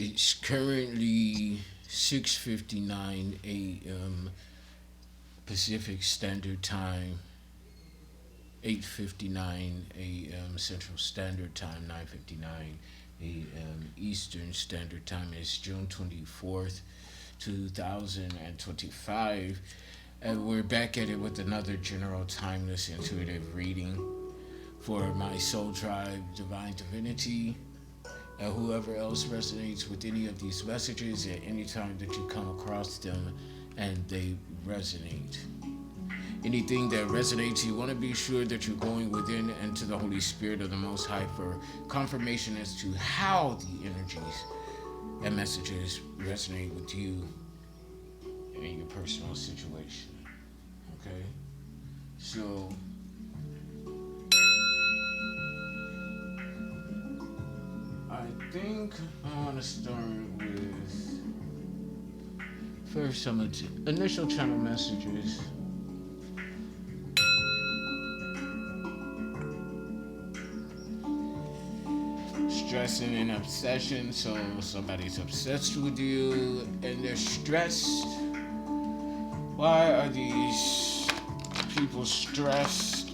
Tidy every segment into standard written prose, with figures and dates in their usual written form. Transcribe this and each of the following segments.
It's currently 6:59 a.m. Pacific Standard Time, 8:59 a.m. Central Standard Time, 9:59 a.m. Eastern Standard Time. It's June 24th, 2025. And we're back at it with another general timeless intuitive reading for my soul tribe, Divine Divinity, and whoever else resonates with any of these messages at any time that you come across them and they resonate. Anything that resonates, you want to be sure that you're going within and to the Holy Spirit of the Most High for confirmation as to how the energies and messages resonate with you in your personal situation. Okay? So, I think I want to start with first some initial channel messages. Stressing and obsession, so somebody's obsessed with you and they're stressed. Why are these people stressed?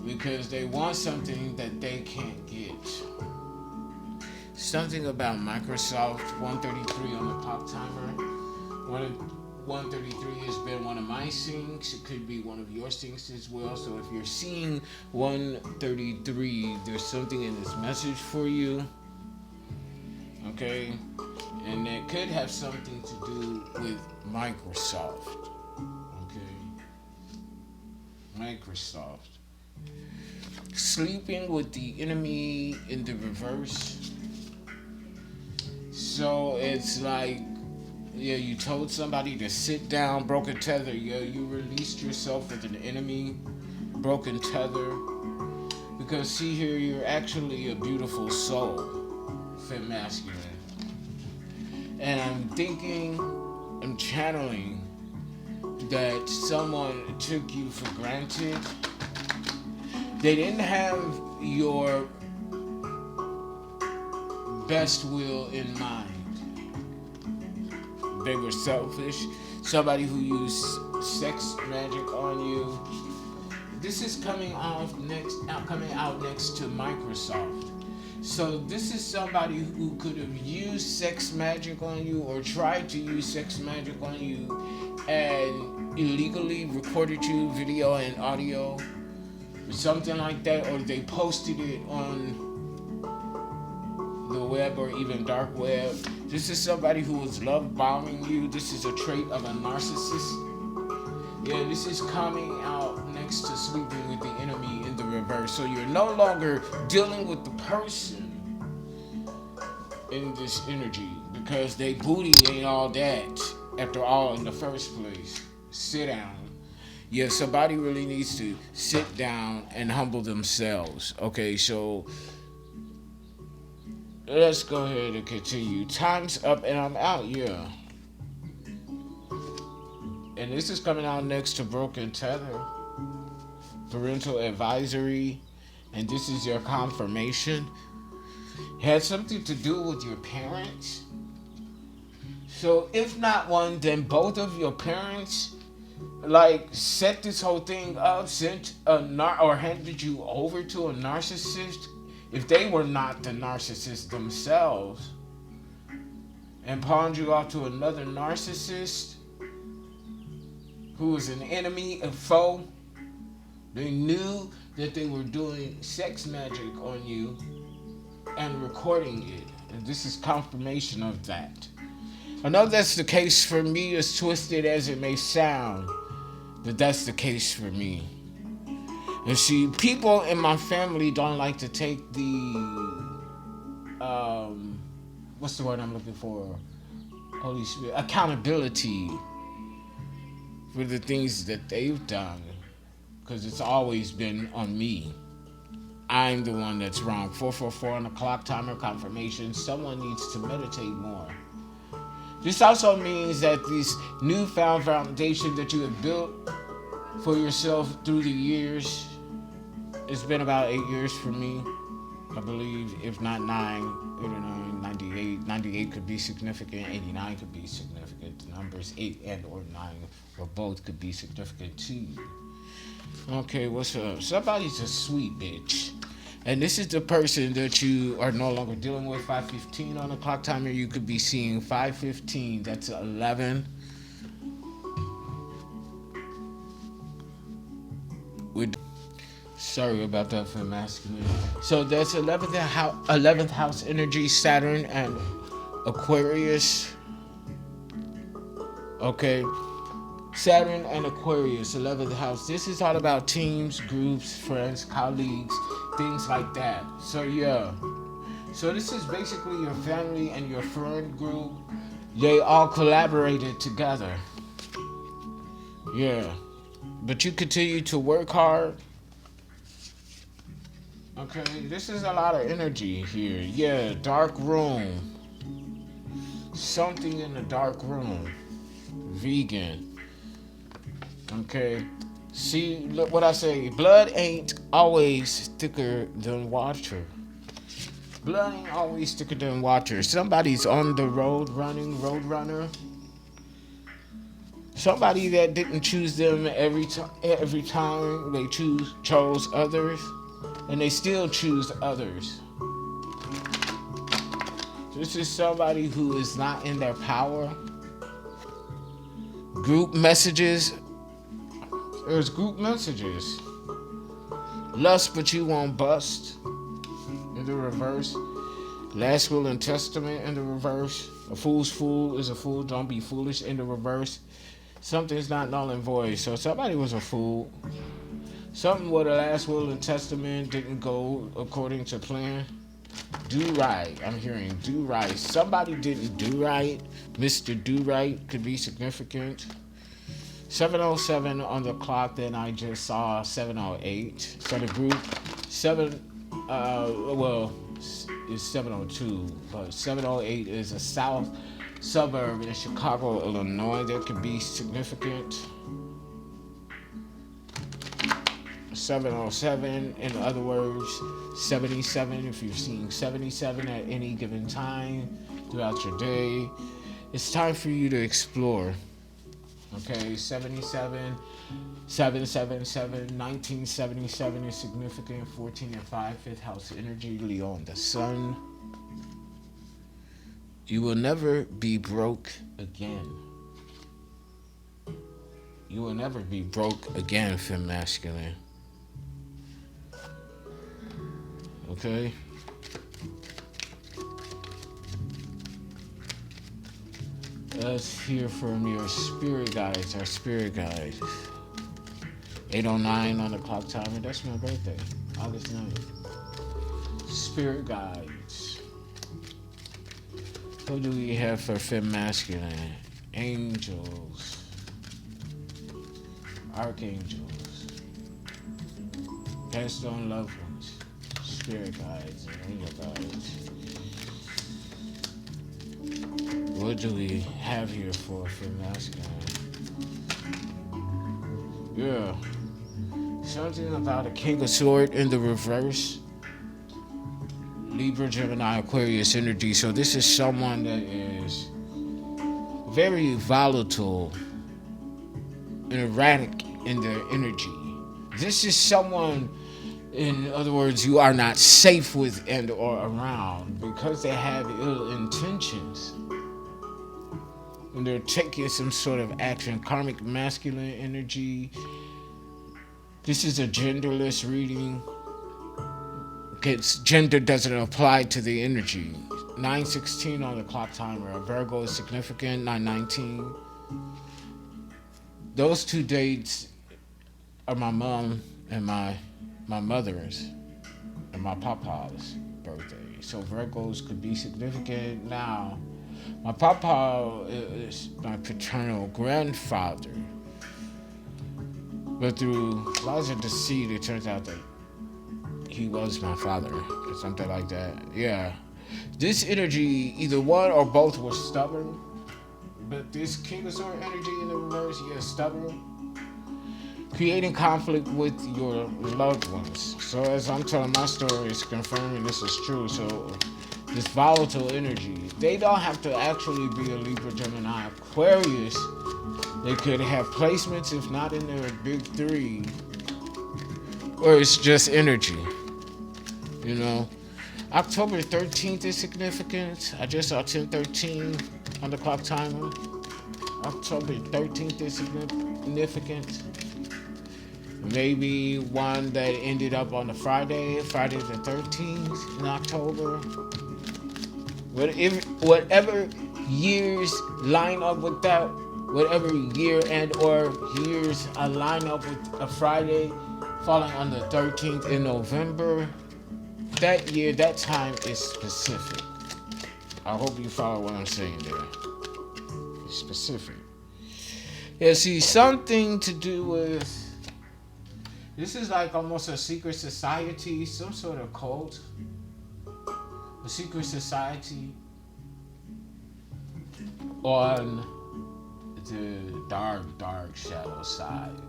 Because they want something that they can't get. Something about Microsoft 133 on the pop timer. 133 has been one of my syncs. It could be one of your syncs as well. So if you're seeing 133, there's something in this message for you. Okay? And it could have something to do with Microsoft. Okay? Microsoft. Sleeping with the enemy in the reverse. So it's like, yeah, you told somebody to sit down, broken tether. Yeah, you released yourself with an enemy, broken tether. Because see here, you're actually a beautiful soul, fem masculine. And I'm thinking, I'm channeling that someone took you for granted. They didn't have your best will in mind. They were selfish. Somebody who used sex magic on you. This is coming out next to Microsoft. So this is somebody who could have used sex magic on you or tried to use sex magic on you and illegally recorded you video and audio or something like that, or they posted it on the web or even dark web. This is somebody who is love bombing you. This is a trait of a narcissist. Yeah, this is coming out next to sleeping with the enemy in the reverse. So you're no longer dealing with the person in this energy because they booty ain't all that after all in the first place. Sit down. Yeah, somebody really needs to sit down and humble themselves. Okay, so let's go ahead and continue. Time's up and I'm out, yeah. And this is coming out next to Broken Tether. Parental advisory. And this is your confirmation. It had something to do with your parents. So if not one, then both of your parents set this whole thing up, or handed you over to a narcissist. If they were not the narcissist themselves and pawned you off to another narcissist who was an enemy, a foe, they knew that they were doing sex magic on you and recording it. And this is confirmation of that. I know that's the case for me, as twisted as it may sound, but that's the case for me. And see, people in my family don't like to take the, what's the word I'm looking for? Holy Spirit, accountability for the things that they've done. Because it's always been on me. I'm the one that's wrong. 444 on the clock, timer confirmation. Someone needs to meditate more. This also means that this newfound foundation that you have built for yourself through the years, it's been about 8 years for me, I believe, if not 9, 89, 98. 98 could be significant, 89 could be significant. The numbers 8 and or 9 or both could be significant to you. Okay, what's up? Somebody's a sweet bitch. And this is the person that you are no longer dealing with. 5:15 on the clock timer. You could be seeing 5:15. That's 11. Sorry about that for masculine. So that's 11th house energy, Saturn and Aquarius. Okay. Saturn and Aquarius, 11th house. This is all about teams, groups, friends, colleagues, things like that. So yeah. So this is basically your family and your friend group. They all collaborated together. Yeah. But you continue to work hard. Okay, this is a lot of energy here. Yeah, dark room. Something in the dark room. Vegan. Okay. See, look what I say. Blood ain't always thicker than water. Blood ain't always thicker than water. Somebody's on the road running, road runner. Somebody that didn't choose them every time they chose others, and they still choose others. This is somebody who is not in their power. Group messages. There's group messages. Lust, but you won't bust. In the reverse. Last will and testament in the reverse. A fool's fool is a fool. Don't be foolish in the reverse. Something's not null and void. So somebody was a fool. Something with a last will and testament didn't go according to plan. Do right. I'm hearing do right. Somebody didn't do right. Mr. Do Right could be significant. 7:07 on the clock. Then I just saw 7:08. So the group it's 7:02, but 7:08 is a south suburb in Chicago, Illinois. That could be significant. 7:07, in other words, 77. If you're seeing 77 at any given time throughout your day, it's time for you to explore. Okay, 77, 777, 1977 is significant. 14 and 5, 5th house energy, Leon, the sun. You will never be broke again. You will never be broke again, femme masculine. Okay? Let's hear from your spirit guides, our spirit guides. 8:09 on the clock timer. That's my birthday, August 9th. Spirit guides. What do we have for femme masculine? Angels. Archangels. Passed on loved ones. Spirit guides and angel guides. What do we have here for masculine? Yeah. Something about a King of Swords in the reverse. Libra, Gemini, Aquarius energy. So this is someone that is very volatile and erratic in their energy. This is someone, in other words, you are not safe with and or around because they have ill intentions. And they're taking some sort of action. Karmic masculine energy. This is a genderless reading. Gender doesn't apply to the energy. 9:16 on the clock timer. A Virgo is significant. 9:19. Those two dates are my mom and my mother's and my papa's birthday. So Virgos could be significant now. My papa is my paternal grandfather. But through lots of deceit, it turns out that he was my father or something like that. Yeah. This energy, either one or both were stubborn. But this King of Swords energy in the reverse, yeah, stubborn. creating conflict with your loved ones. So as I'm telling my story, it's confirming this is true. So this volatile energy, they don't have to actually be a Libra, Gemini, Aquarius. They could have placements, if not in their big three, or it's just energy. You know, October 13th is significant. I just saw 10:13 on the clock timer. October 13th is significant. Maybe one that ended up on the Friday the 13th in October. Whatever years line up with that, whatever year and or years line up with a Friday falling on the 13th in November, that year, that time is specific. I hope you follow what I'm saying there. It's specific. Yeah, see, something to do with, this is like almost a secret society, some sort of cult. A secret society on the dark shadow side.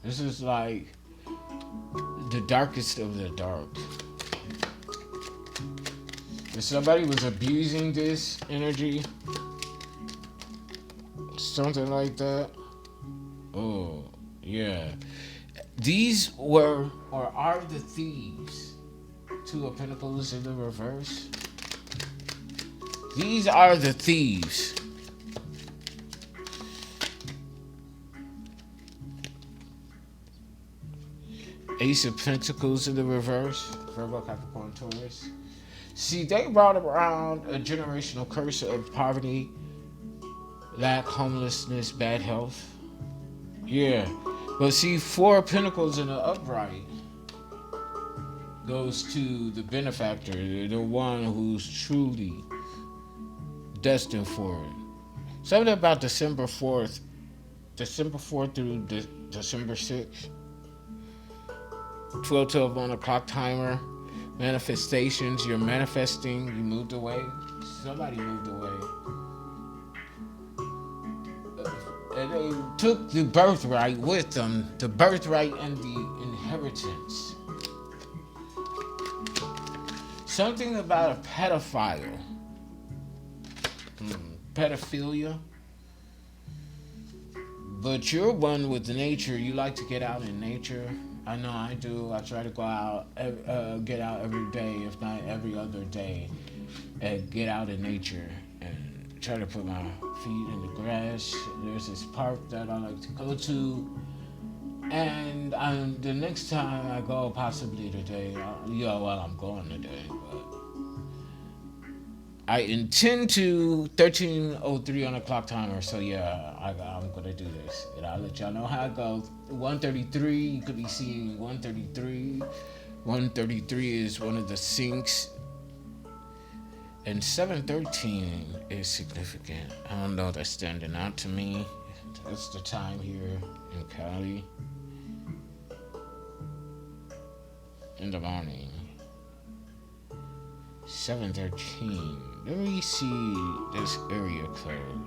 This is like the darkest of the dark. If somebody was abusing this energy, something like that, oh, yeah. These were or are the thieves. Two of Pentacles in the reverse. These are the thieves. Ace of Pentacles in the reverse. Virgo, Capricorn, Taurus. See, they brought around a generational curse of poverty, lack, homelessness, bad health. Yeah. But see, Four of Pentacles in the upright goes to the benefactor, the one who's truly destined for it. Something about December 4th through December 6th. 12 on the clock timer. Manifestations, you're manifesting, you moved away. Somebody moved away. And they took the birthright with them, the birthright and the inheritance. Something about a pedophile. Pedophilia. But you're one with nature. You like to get out in nature. I know I do. I try to go out, get out every day, if not every other day, and get out in nature and try to put my feet in the grass. There's this park that I like to go to. And the next time I go, possibly today, I'm going today, but I intend to 13:03 on the clock timer, so yeah, I'm gonna do this, and I'll let y'all know how it goes. 133, you could be seeing 133. 133 is one of the syncs, and 713 is significant. I don't know, that's standing out to me. That's the time here in Cali. In the morning. 713. Let me see this area code.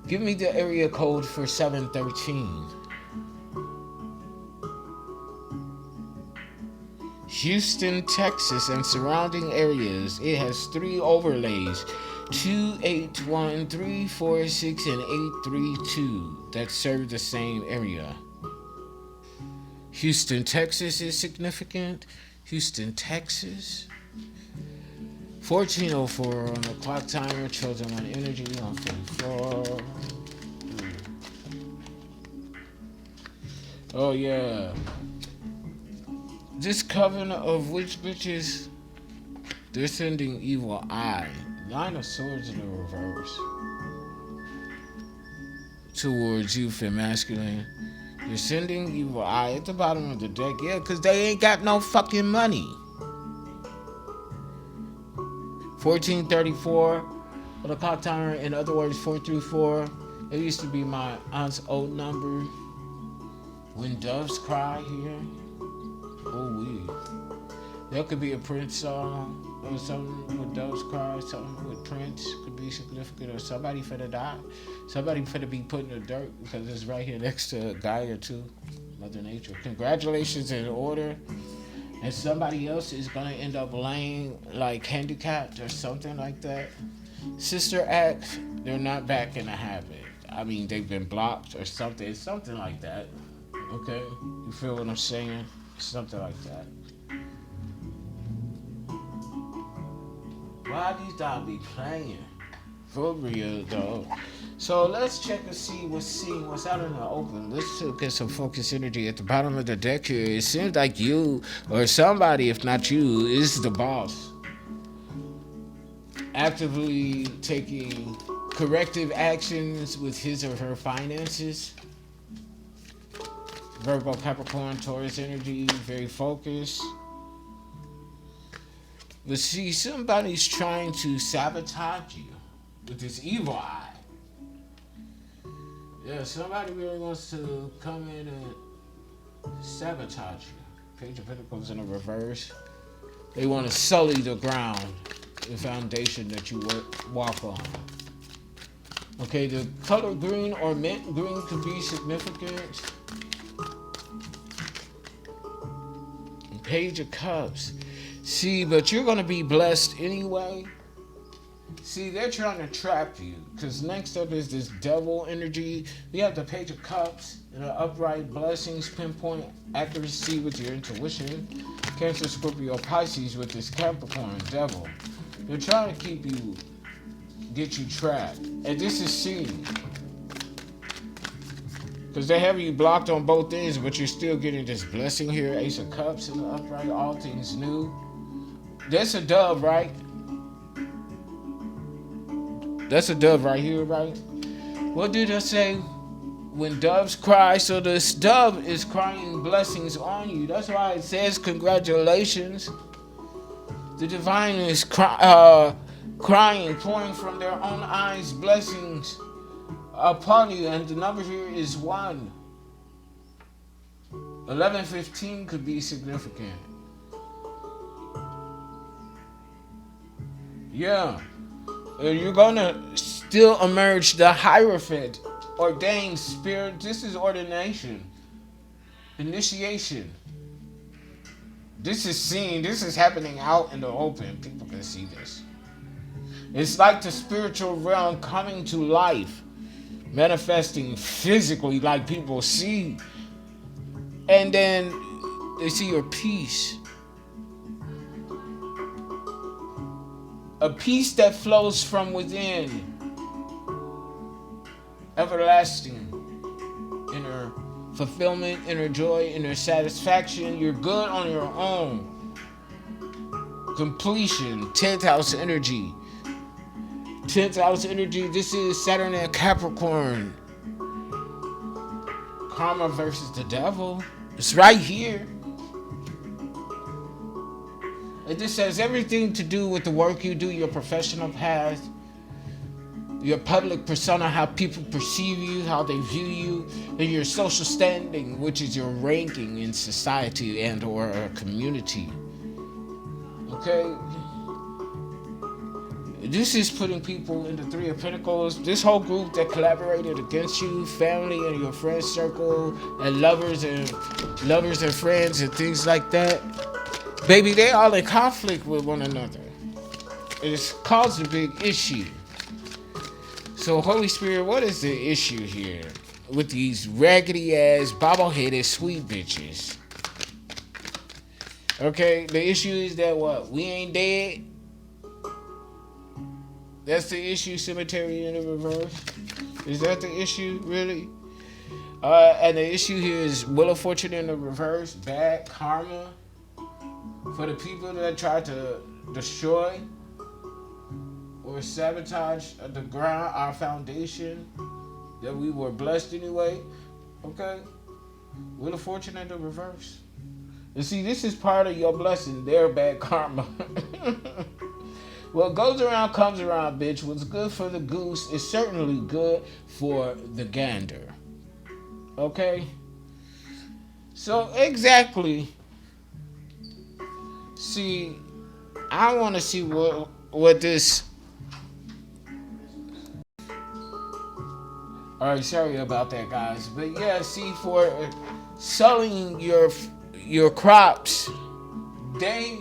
Give me the area code for 713. Houston, Texas, and surrounding areas. It has 3 overlays. 281, 346, and 832 that serve the same area. Houston, Texas is significant. Houston, Texas. 14:04 on the clock timer. Chosen One energy on 44. Oh yeah. This coven of witch bitches, they're sending evil eye. 9 of Swords in the reverse. Towards youth and masculine. You're sending evil eye at the bottom of the deck. Yeah, because they ain't got no fucking money. 14:34 on the clock timer. In other words, 434. It used to be my aunt's old number. When doves cry here. Oh, we. That could be a Prince song. or something with those cards, something with Prince could be significant, or somebody finna die. Somebody finna be put in the dirt because it's right here next to Gaia too, Mother Nature. Congratulations in order. And somebody else is gonna end up laying like handicapped or something like that. Sister Acts, they're not back in the habit. I mean, they've been blocked or something. Something like that. Okay? You feel what I'm saying? Something like that. Why these dogs be playing? For real, though. So let's check and see what's out in the open. Let's get some focus energy at the bottom of the deck here. It seems like you or somebody, if not you, is the boss. Actively taking corrective actions with his or her finances. Virgo, Capricorn, Taurus energy, very focused. But see, somebody's trying to sabotage you with this evil eye. Yeah, somebody really wants to come in and sabotage you. Page of Pentacles in the reverse. They want to sully the ground, the foundation that you walk on. Okay, the color green or mint green could be significant. Page of Cups. See, but you're going to be blessed anyway. See, they're trying to trap you. Because next up is this devil energy. We have the Page of Cups and the upright blessings, pinpoint accuracy with your intuition. Cancer, Scorpio, Pisces with this Capricorn devil. They're trying to keep you, get you trapped. And this is seen. Because they have you blocked on both ends, but you're still getting this blessing here. Ace of Cups in the upright, all things new. That's a dove, right? That's a dove right here, right? What did I say? When doves cry, so this dove is crying blessings on you. That's why it says congratulations. The divine is crying, pouring from their own eyes blessings upon you, and the number here is 1. 11-15 could be significant. Yeah. And you're gonna still emerge the Hierophant, ordained spirit. This is ordination, initiation. This is seen. This is happening out in the open. People can see this. It's like the spiritual realm coming to life, manifesting physically like people see. And then they see your peace. A peace that flows from within. Everlasting. Inner fulfillment, inner joy, inner satisfaction. You're good on your own. Completion. 10th house energy. 10th house energy. This is Saturn and Capricorn. Karma versus the devil. It's right here. And this has everything to do with the work you do, your professional path, your public persona, how people perceive you, how they view you, and your social standing, which is your ranking in society and or a community. Okay? This is putting people in the Three of Pentacles. This whole group that collaborated against you, family and your friend circle, and lovers and friends and things like that. Baby, they all in conflict with one another. It's caused a big issue. So, Holy Spirit, what is the issue here with these raggedy ass, bobble-headed sweet bitches? Okay, the issue is that what? We ain't dead? That's the issue, cemetery in the reverse? Is that the issue, really? And the issue here is Wheel of Fortune in the reverse, bad karma. For the people that try to destroy or sabotage the ground, our foundation, that we were blessed anyway, okay? Wheel of Fortune in the reverse. And see, this is part of your blessing, their bad karma. What goes around comes around, bitch. What's good for the goose is certainly good for the gander. Okay? So, exactly. See, I want to see what this. All right, sorry about that, guys. But yeah, see, for selling your crops, they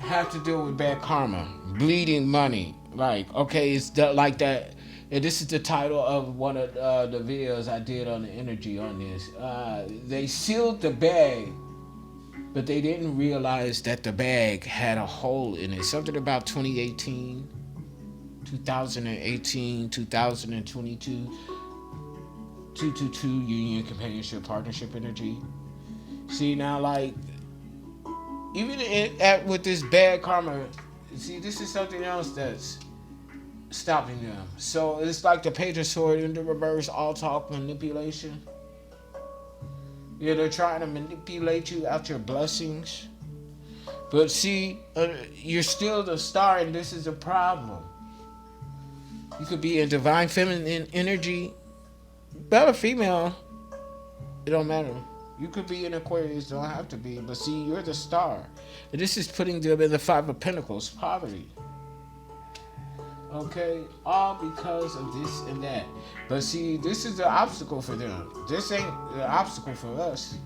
have to deal with bad karma, bleeding money. Like, okay, it's like that. And this is the title of one of the videos I did on the energy on this. They sealed the bag, but they didn't realize that the bag had a hole in it. Something about 2018, 2018, 2022, 222 Union Companionship Partnership Energy. See, now, like, even with this bad karma, see, this is something else that's stopping them. So it's like the Page of Sword in the reverse, all talk manipulation. Yeah, they're trying to manipulate you out your blessings. But see, you're still the star, and this is a problem. You could be in divine feminine energy, male or female, it don't matter. You could be in Aquarius, don't have to be. But see, you're the star. And this is putting them in the Five of Pentacles, poverty. Okay? All because of this and that. But see, this is the obstacle for them. This ain't the obstacle for us.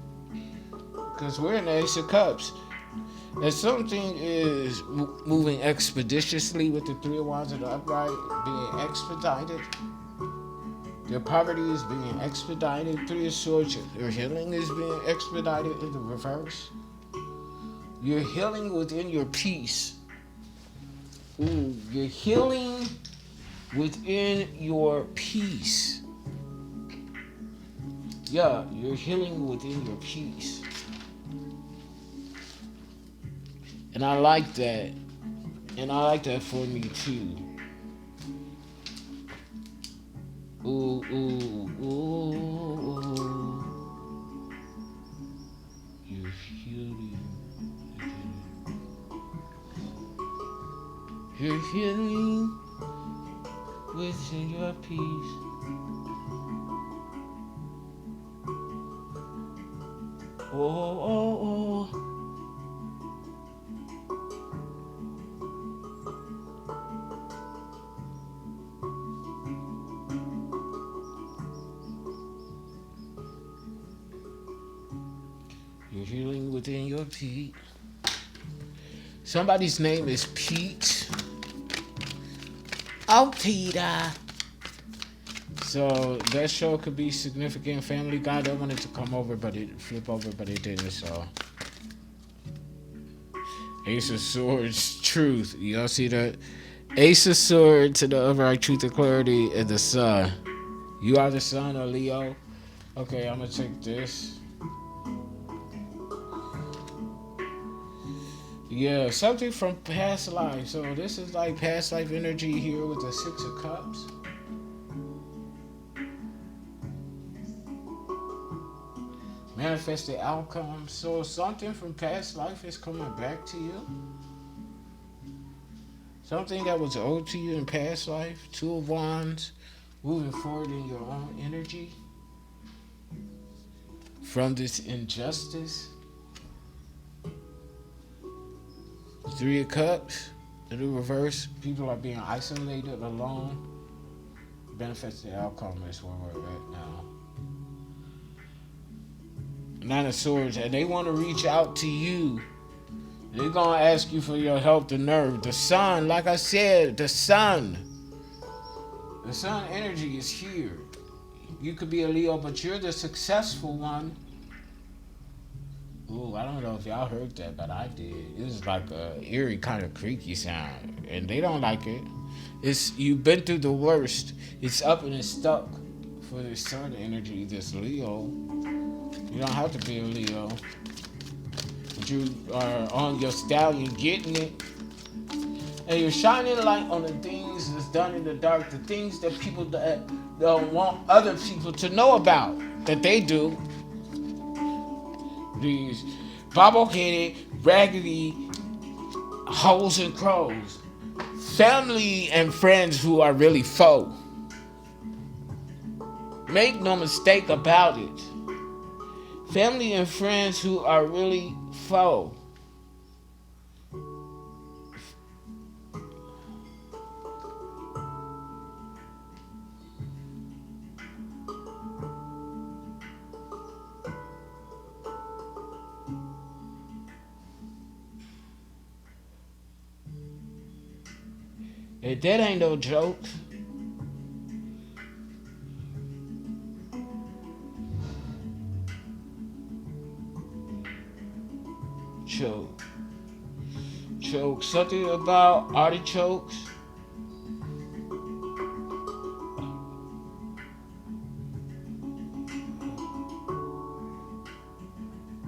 Because we're in the Ace of Cups. And something is moving expeditiously with the Three of Wands and the upright, being expedited. Your poverty is being expedited. Three of Swords, your healing is being expedited in the reverse. You're healing within your peace. Ooh, you're healing within your peace. Yeah, you're healing within your peace. And I like that. And I like that for me too. Ooh, ooh, ooh, ooh. You're healing. You're healing within your peace. Oh, oh, oh. You're healing within your Pete. Somebody's name is Pete. Oh, Peter. So that show could be significant. Family Guy, they wanted to come over, but it flip over, but it didn't. So Ace of Swords, truth. Y'all see that? Ace of Swords to the upright, truth and clarity, and the sun. You are the sun or Leo. Okay, I'm gonna take this. Yeah, something from past life. So this is like past life energy here with the Six of Cups. Manifest the outcome. So something from past life is coming back to you. Something that was owed to you in past life. Two of Wands. Moving forward in your own energy. From this injustice. Three of Cups, in the reverse, people are being isolated, alone. Benefits the outcome is where we're at now. Nine of Swords, and they want to reach out to you. They're going to ask you for your help, the nerve. The sun, like I said, the sun. The sun energy is here. You could be a Leo, but you're the successful one. Ooh, I don't know if y'all heard that, but I did. It was like a eerie kind of creaky sound, and they don't like it. It's you've been through the worst. It's up and it's stuck for this sun energy, this Leo. You don't have to be a Leo, but you are on your stallion, getting it, and you're shining light on the things that's done in the dark, the things that people that don't want other people to know about that they do. These bobble-headed, raggedy hoes and crows. Family and friends who are really foe. Make no mistake about it. Family and friends who are really foe. If that ain't no joke. Choke. Choke. Something about artichokes.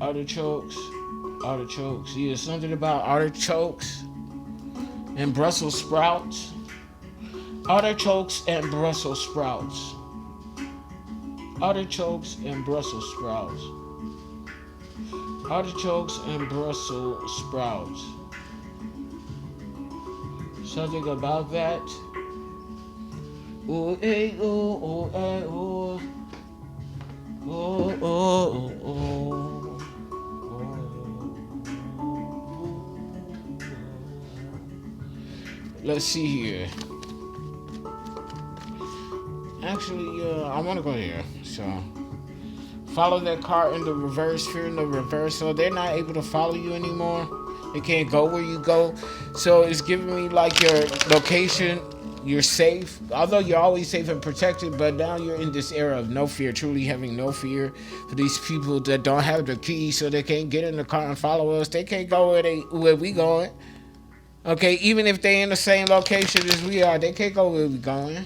Artichokes. Artichokes. Yeah, something about artichokes and Brussels sprouts. Artichokes and Brussels sprouts. Artichokes and Brussels sprouts. Artichokes and Brussels sprouts. Something about that. Ooh, eh, ooh, ooh, eh, ooh. Oh, oh, oh, oh. Let's see here. Actually, I want to go here. So, follow that car in the reverse, fear in the reverse. So they're not able to follow you anymore. They can't go where you go. So it's giving me like your location. You're safe. Although you're always safe and protected, but now you're in this era of no fear, truly having no fear for these people that don't have the key, so they can't get in the car and follow us. They can't go where we going. Okay, even if they in the same location as we are, they can't go where we going.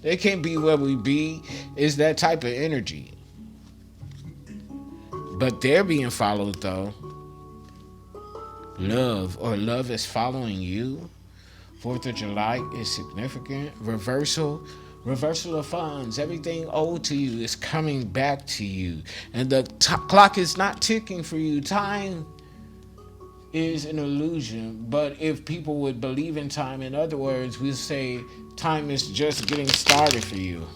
They can't be where we be. It's that type of energy. But they're being followed though. Love is following you. 4th of July is significant. Reversal of funds. Everything owed to you is coming back to you. And the clock is not ticking for you. Time is an illusion. But if people would believe in time, in other words, we'll say time is just getting started for you.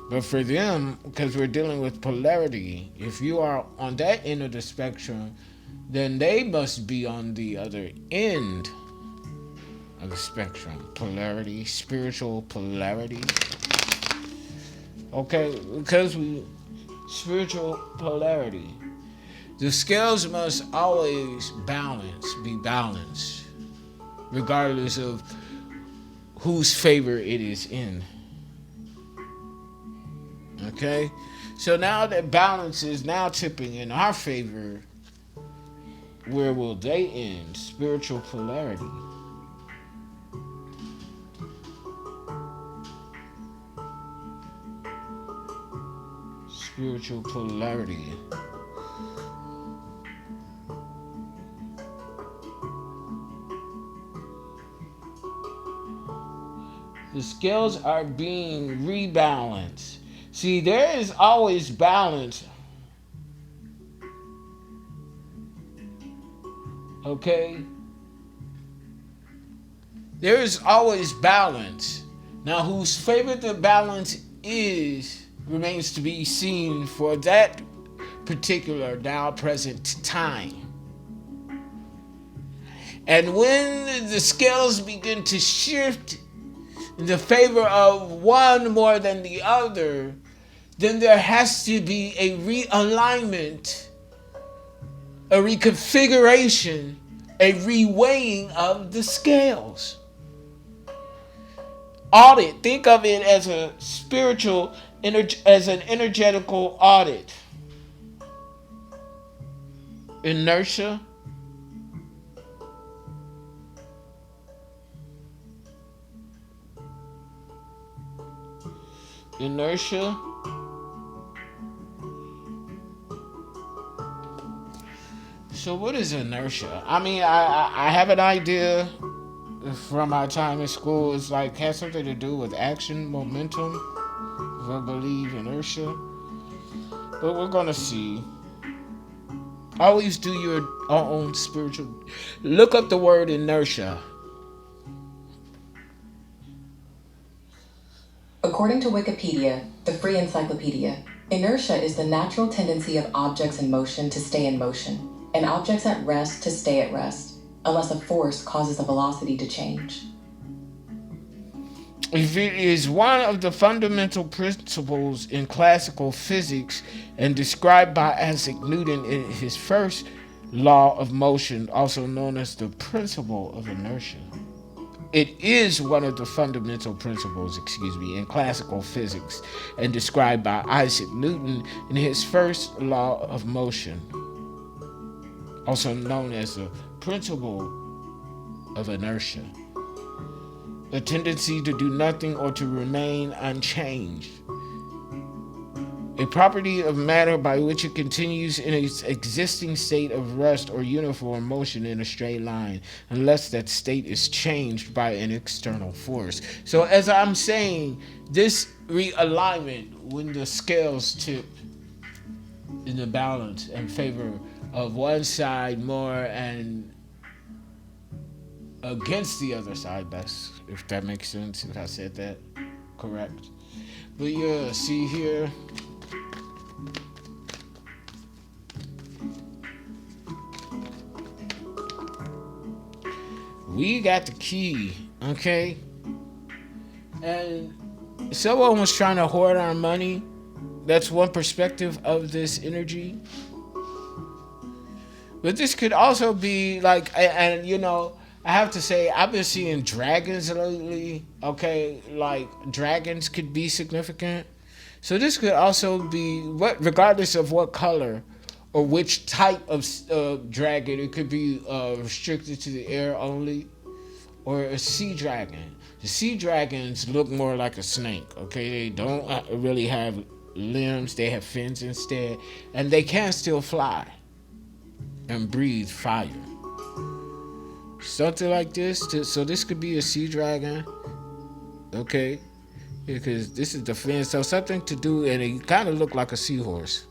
But for them, because we're dealing with polarity, if you are on that end of the spectrum, then they must be on the other end of the spectrum. Polarity, spiritual polarity. Okay, because spiritual polarity. The scales must always be balanced, regardless of whose favor it is in. Okay? So now that balance is now tipping in our favor, where will they end? Spiritual polarity. Spiritual polarity. The scales are being rebalanced. See, there is always balance. Okay? There is always balance. Now, whose favorite the balance is remains to be seen for that particular now present time. And when the scales begin to shift in the favor of one more than the other, then there has to be a realignment, a reconfiguration, a reweighing of the scales. Audit. Think of it as a spiritual, as an energetical audit. Inertia. Inertia. So what is inertia? I mean, I have an idea from my time in school. It's like has something to do with action, momentum, if I believe inertia. But we're gonna see. Always do your own spiritual. Look up the word inertia. According to Wikipedia, the free encyclopedia, inertia is the natural tendency of objects in motion to stay in motion, and objects at rest to stay at rest, unless a force causes the velocity to change. If it is one of the fundamental principles in classical physics and described by Isaac Newton in his first law of motion, also known as the principle of inertia. It is one of the fundamental principles, in classical physics and described by Isaac Newton in his first law of motion, also known as the principle of inertia. The tendency to do nothing or to remain unchanged. A property of matter by which it continues in its existing state of rest or uniform motion in a straight line, unless that state is changed by an external force. So as I'm saying, this realignment, when the scales tip in the balance in favor of one side more and against the other side, that's, if that makes sense, if I said that correct. But yeah, see here, we got the key, okay? And someone was trying to hoard our money. That's one perspective of this energy. But this could also be like, and you know, I have to say, I've been seeing dragons lately, okay? Like, dragons could be significant. So this could also be, regardless of what color or which type of dragon, it could be restricted to the air only, or a sea dragon. The sea dragons look more like a snake, okay? They don't really have limbs, they have fins instead, and they can still fly and breathe fire. Something like this. So this could be a sea dragon, okay? Because this is the fin, so something to do, and it kind of look like a seahorse.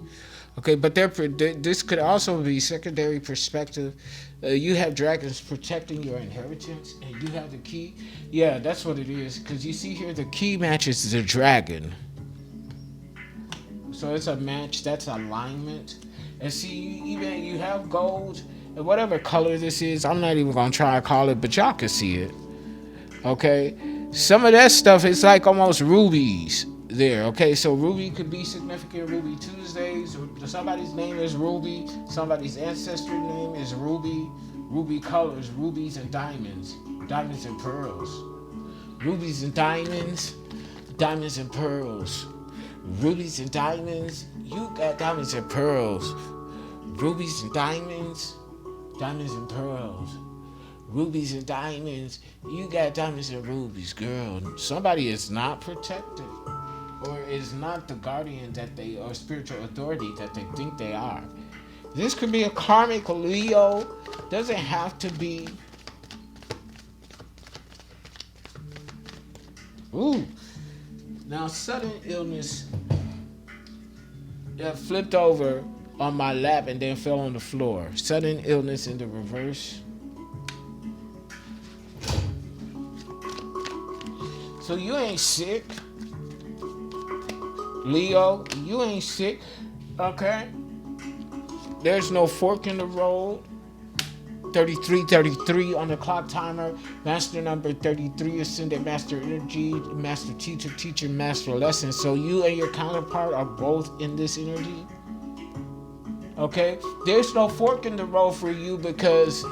Okay, but this could also be secondary perspective. You have dragons protecting your inheritance, and you have the key. Yeah, that's what it is. Because you see here, the key matches the dragon. So it's a match. That's alignment. And see, even you have gold, and whatever color this is, I'm not even going to try to call it, but y'all can see it. Okay? Some of that stuff is like almost rubies there, okay? So Ruby could be significant. Ruby Tuesdays. Somebody's name is Ruby. Somebody's ancestry name is Ruby. Ruby colors, rubies and diamonds. Diamonds and pearls. Rubies and diamonds. Diamonds and pearls. Rubies and diamonds. You got diamonds and pearls. Rubies and diamonds. Diamonds and pearls. Rubies and diamonds. You got diamonds and rubies, girl. Somebody is not protected, or is not the guardian that they, or spiritual authority that they think they are. This could be a karmic Leo. Doesn't have to be. Ooh. Now, sudden illness flipped over on my lap and then fell on the floor. Sudden illness in the reverse. So you ain't sick, Leo. You ain't sick, okay? There's no fork in the road. 3333 on the clock timer. Master number 33, ascended master energy, master teacher, teacher, master lesson. So you and your counterpart are both in this energy. Okay? There's no fork in the road for you because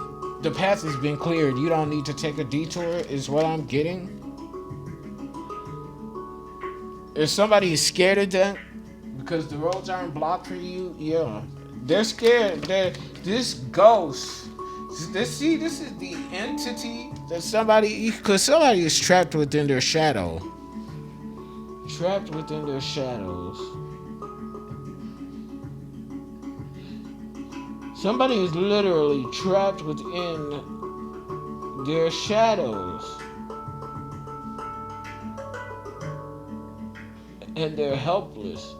the path has been cleared. You don't need to take a detour, is what I'm getting. If somebody is scared of that because the roads aren't blocked for you, yeah. They're scared. This ghost. This is the entity that because somebody is trapped within their shadow. Trapped within their shadows. Somebody is literally trapped within their shadows. And they're helpless.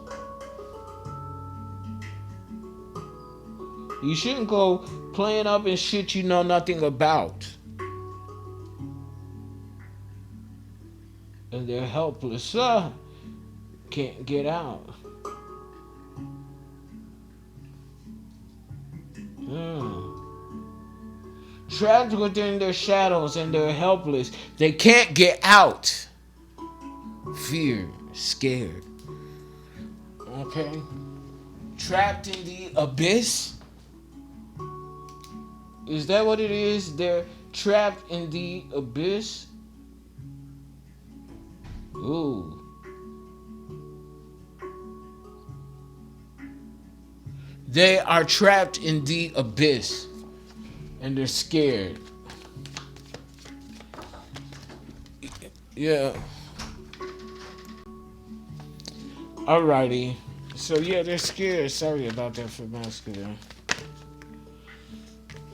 You shouldn't go playing up in shit you know nothing about. And they're helpless. Can't get out. Trapped within their shadows and they're helpless. They can't get out. Fear. Scared. Okay? Trapped in the abyss. Is that what it is? They're trapped in the abyss? Ooh. They are trapped in the abyss. And they're scared. Yeah. Alrighty. So yeah, they're scared. Sorry about that for masculine.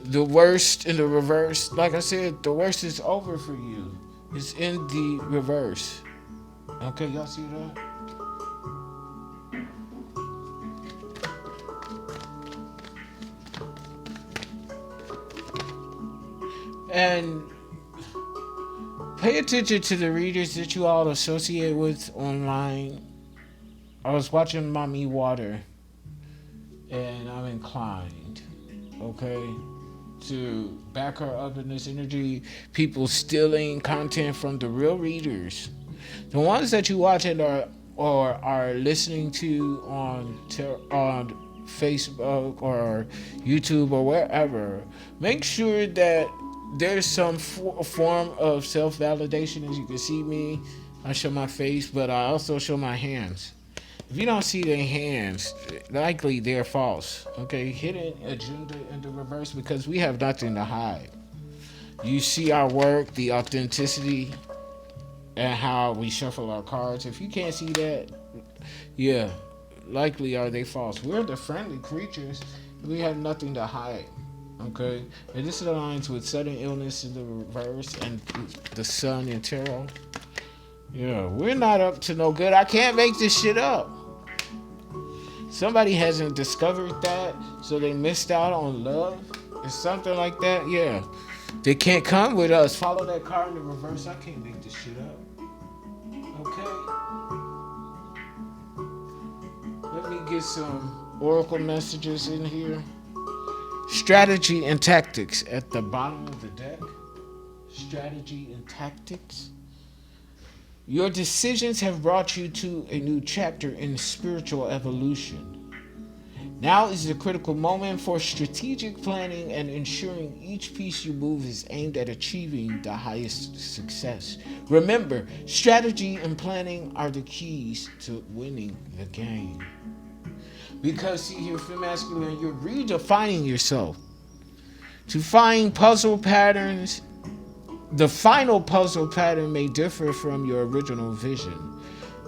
The worst in the reverse. Like I said, the worst is over for you. It's in the reverse. Okay, y'all see that? And pay attention to the readers that you all associate with online. I was watching Mommy Water, and I'm inclined, okay, to back her up in this energy. People stealing content from the real readers, the ones that you watch and are listening to on Facebook or YouTube or wherever. Make sure that there's some form of self-validation. As you can see me, I show my face, but I also show my hands. If you don't see their hands, likely they're false. Okay, hidden agenda in the reverse, because we have nothing to hide. You see our work, the authenticity, and how we shuffle our cards. If you can't see that, yeah, likely are they false. We're the friendly creatures. We have nothing to hide. Okay, and this aligns with sudden illness in the reverse and the sun in tarot. Yeah, we're not up to no good. I can't make this shit up. Somebody hasn't discovered that, so they missed out on love or something like that. Yeah, they can't come with us. Follow that card in the reverse. I can't make this shit up. Okay, let me get some oracle messages in here. Strategy and tactics at the bottom of the deck. Strategy and tactics. Your decisions have brought you to a new chapter in spiritual evolution. Now is the critical moment for strategic planning and ensuring each piece you move is aimed at achieving the highest success. Remember, strategy and planning are the keys to winning the game. Because, see here, for masculine, you're redefining yourself. To find puzzle patterns, the final puzzle pattern may differ from your original vision.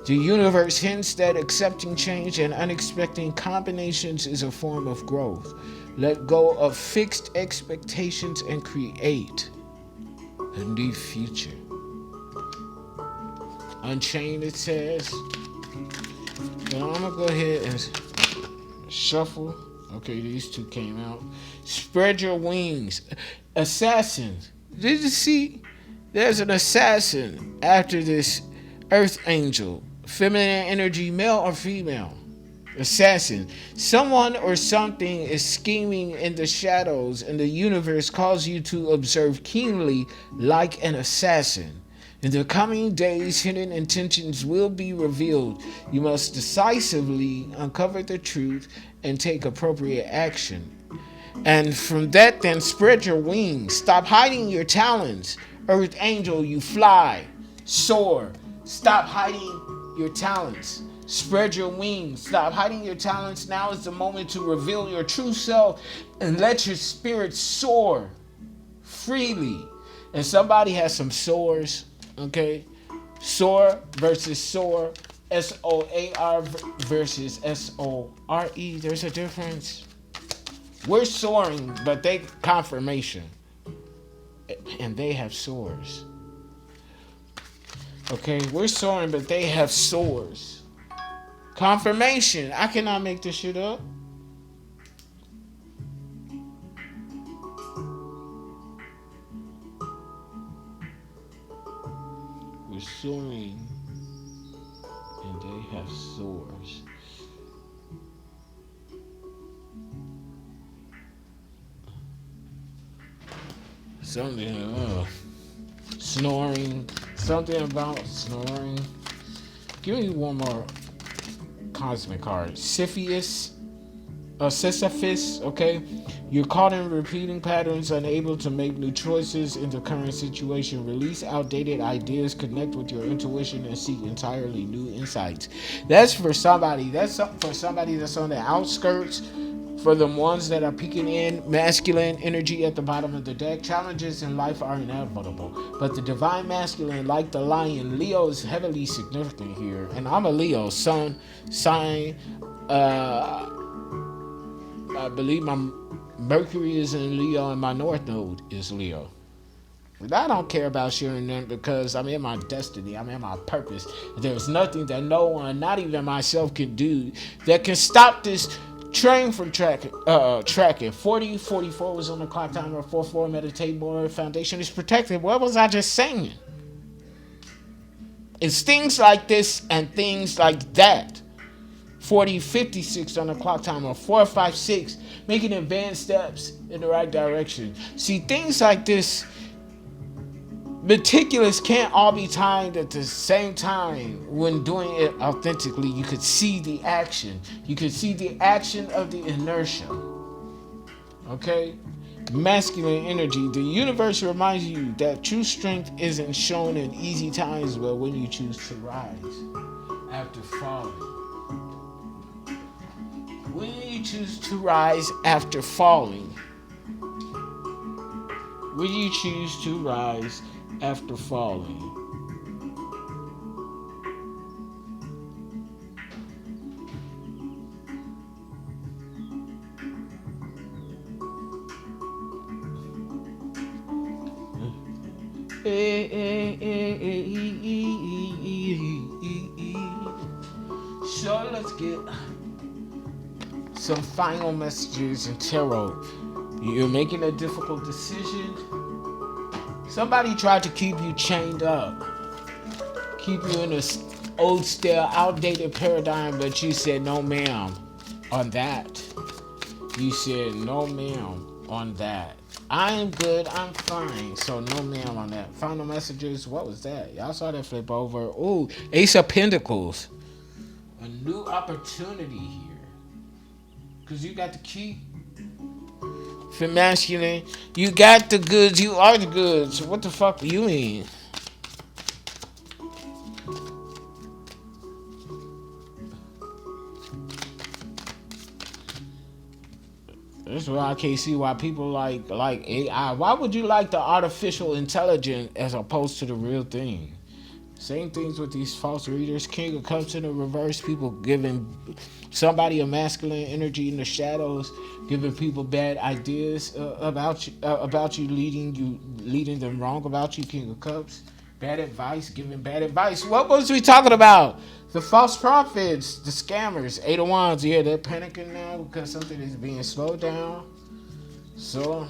The universe hints that accepting change and unexpected combinations is a form of growth. Let go of fixed expectations and create a new future. Unchained, it says. And I'm going to go ahead and shuffle. Okay, these two came out. Spread your wings. Assassins. Did you see? There's an assassin after this earth angel. Feminine energy, male or female. Assassin. Someone or something is scheming in the shadows, and the universe calls you to observe keenly like an assassin. In the coming days, hidden intentions will be revealed. You must decisively uncover the truth and take appropriate action. And from that, then spread your wings. Stop hiding your talons. Earth angel, you fly. Soar. Stop hiding your talents. Spread your wings. Stop hiding your talents. Now is the moment to reveal your true self and let your spirit soar freely. And somebody has some soars, okay? Soar versus soar. S-O-A-R versus S-O-R-E. There's a difference. We're soaring, but they confirmation. And they have soars. Okay, we're soaring, but they have soars. Confirmation. I cannot make this shit up. We're soaring, and they have soars. Something, snoring. Something about snoring. Give me one more cosmic card. Cepheus. Sisyphus, okay? You're caught in repeating patterns, unable to make new choices in the current situation. Release outdated ideas, connect with your intuition, and seek entirely new insights. That's for somebody. That's for somebody that's on the outskirts. For the ones that are peeking in, masculine energy at the bottom of the deck. Challenges in life are inevitable, but the divine masculine, like the lion, Leo is heavily significant here. And I'm a Leo, sun, sign. I believe my Mercury is in Leo and my North Node is Leo. But I don't care about sharing them because I'm in my destiny. I'm in my purpose. There's nothing that no one, not even myself, can do that can stop this train from tracking. 4044 was on the clock timer. 4-4 meditate more. Foundation is protected. What was I just saying? It's things like this and things like that. 4056 on the clock timer, 456, making advanced steps in the right direction. See, things like this, meticulous can't all be timed at the same time. When doing it authentically, you could see the action. You could see the action of the inertia. Okay? Masculine energy. The universe reminds you that true strength isn't shown in easy times, but when you choose to rise after falling. When you choose to rise after falling. When you choose to rise after falling. So let's get some final messages in tarot. You're making a difficult decision. Somebody tried to keep you chained up, keep you in this old, stale, outdated paradigm, but you said no, ma'am, on that. You said no, ma'am, on that. I am good, I'm fine, so no, ma'am, on that. Final messages, what was that? Y'all saw that flip over. Ooh, Ace of Pentacles. A new opportunity here. Because you got the key. For masculine, you got the goods, you are the goods. What the fuck do you mean? That's why I can't see why people like AI. Why would you like the artificial intelligence as opposed to the real thing? Same things with these false readers. King of Cups in the reverse. People giving somebody a masculine energy in the shadows, giving people bad ideas about you, leading them wrong about you. King of Cups. Bad advice, giving bad advice. What was we talking about? The false prophets, the scammers. 8 of Wands. Yeah, they're panicking now because something is being slowed down. So.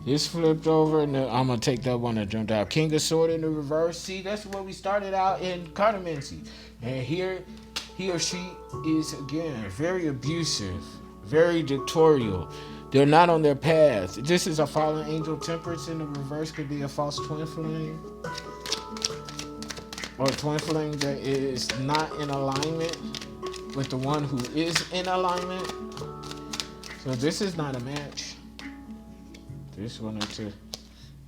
This flipped over, and I'm going to take that one that jumped out. King of Sword in the reverse. See, that's where we started out in Cartomancy. And here, he or she is, again, very abusive, very dictatorial. They're not on their path. This is a fallen angel. Temperance in the reverse could be a false twin flame. Or a twin flame that is not in alignment with the one who is in alignment. So this is not a match. This one or two.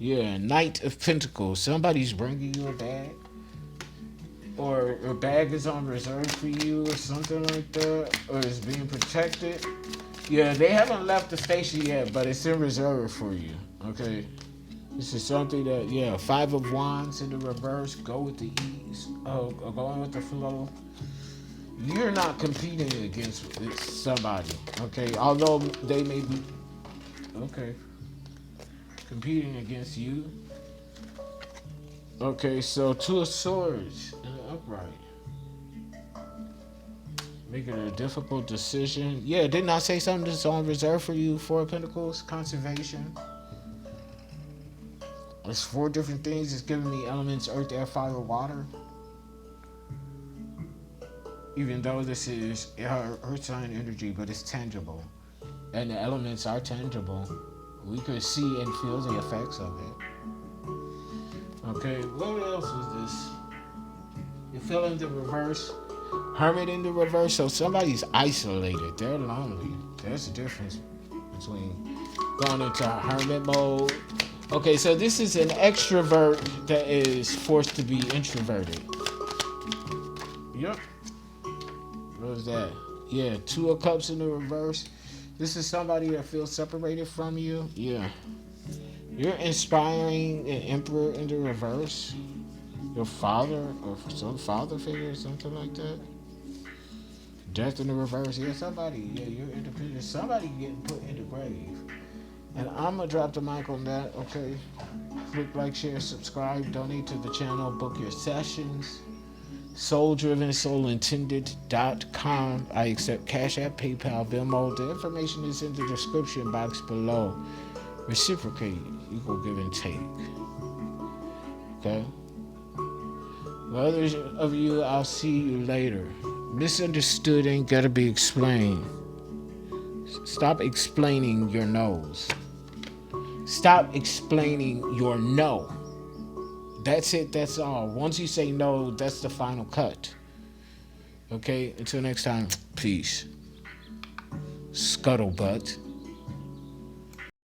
Yeah, Knight of Pentacles. Somebody's bringing you a bag. Or a bag is on reserve for you or something like that. Or it's being protected. Yeah, they haven't left the station yet, but it's in reserve for you. Okay? This is something that, yeah, 5 of Wands in the reverse. Go with the ease. Going with the flow. You're not competing against somebody. Okay? Although they may be... Okay. Competing against you. Okay, so 2 of Swords in the upright. Making a difficult decision. Yeah, didn't I say something that's on reserve for you? 4 of Pentacles, conservation. It's 4 different things. It's giving me elements, earth, air, fire, water. Even though this is earth sign energy, but it's tangible. And the elements are tangible. We could see and feel the effects of it. Okay, what else was this? You feel in the reverse. Hermit in the reverse, so somebody's isolated. They're lonely. There's a difference between going into hermit mode. Okay, so this is an extrovert that is forced to be introverted. Yep. What was that? Yeah, Two of Cups in the reverse. This is somebody that feels separated from you. Yeah. You're inspiring an Emperor in the reverse. Your father or some father figure or something like that. Death in the reverse. Yeah, somebody. Yeah, you're independent. Somebody getting put in the grave. And I'm going to drop the mic on that, okay? Click like, share, subscribe, donate to the channel, book your sessions. SoulDrivenSoulIntended.com. I accept Cash App, PayPal, Venmo. The information is in the description box below. Reciprocate. Equal give and take. Okay? For others of you, I'll see you later. Misunderstood ain't gotta be explained. Stop explaining your no's. Stop explaining your no. That's it, that's all. Once you say no, that's the final cut. Okay, until next time, peace. Scuttlebutt.